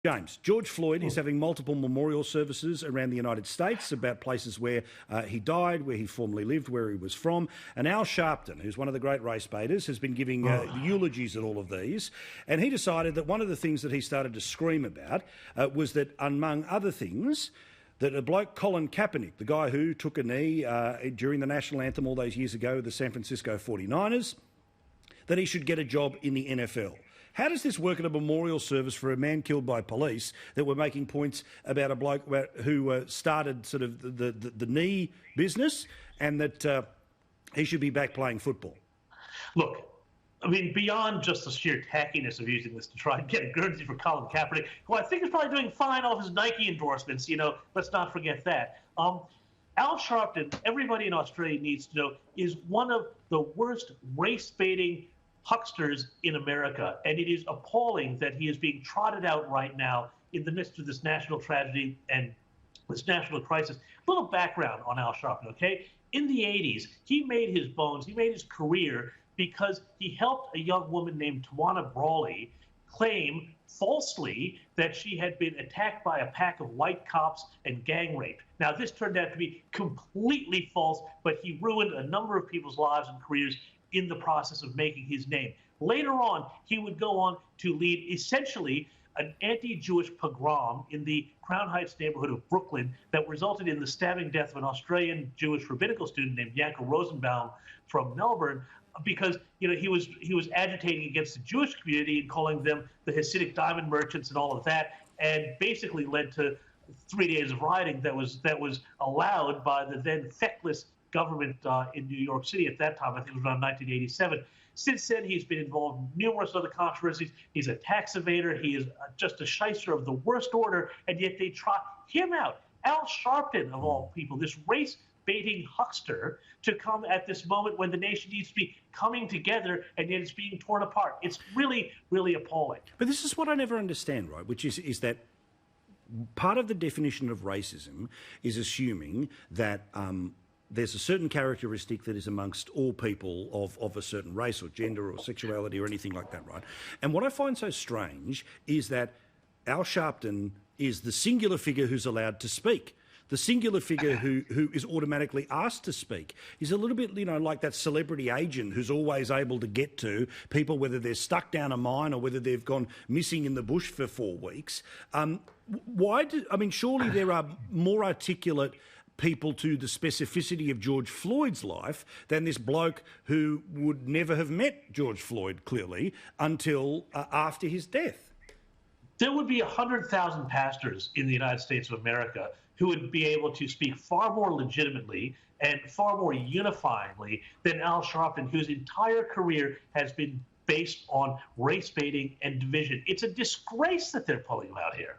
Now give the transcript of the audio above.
James, George Floyd is having multiple memorial services around the United States about places where he died, where he formerly lived, where he was from. And Al Sharpton, who's one of the great race baiters, has been giving eulogies at all of these. And he decided that one of the things that he started to scream about was that, among other things, that a bloke, Colin Kaepernick, the guy who took a knee during the national anthem all those years ago with the San Francisco 49ers, that he should get a job in the NFL. How does this work at a memorial service for a man killed by police that we're making points about a bloke who started sort of the knee business and that he should be back playing football? Look, I mean, beyond just the sheer tackiness of using this to try and get a Guernsey for Colin Kaepernick, who I think is probably doing fine off his Nike endorsements, let's not forget that. Al Sharpton, everybody in Australia needs to know, is one of the worst race-baiting hucksters in America, and it is appalling that he is being trotted out right now in the midst of this national tragedy and this national crisis. A little background on Al Sharpton, okay? In the 80s, he made his bones, he made his career because he helped a young woman named Tawana Brawley claim falsely that she had been attacked by a pack of white cops and gang raped. Now, this turned out to be completely false, but he ruined a number of people's lives and careers in the process of making his name. Later on, he would go on to lead essentially an anti-Jewish pogrom in the Crown Heights neighborhood of Brooklyn that resulted in the stabbing death of an Australian Jewish rabbinical student named Yankel Rosenbaum from Melbourne, because he was agitating against the Jewish community and calling them the Hasidic diamond merchants and all of that, and basically led to 3 days of rioting that was allowed by the then feckless government in New York City at that time. I think it was around 1987. Since then, he's been involved in numerous other controversies. He's a tax evader. He is just a shyster of the worst order, and yet they trot him out. Al Sharpton, of all people, this race-baiting huckster, to come at this moment when the nation needs to be coming together, and yet it's being torn apart. It's really, really appalling. But this is what I never understand, right, which is that part of the definition of racism is assuming that there's a certain characteristic that is amongst all people of a certain race or gender or sexuality or anything like that, right? And what I find so strange is that Al Sharpton is the singular figure who's allowed to speak, the singular figure who is automatically asked to speak. He's a little bit, like that celebrity agent who's always able to get to people, whether they're stuck down a mine or whether they've gone missing in the bush for 4 weeks. Surely there are more articulate people to the specificity of George Floyd's life than this bloke who would never have met George Floyd, clearly, until after his death. There would be 100,000 pastors in the United States of America who would be able to speak far more legitimately and far more unifyingly than Al Sharpton, whose entire career has been based on race baiting and division. It's a disgrace that they're pulling him out here.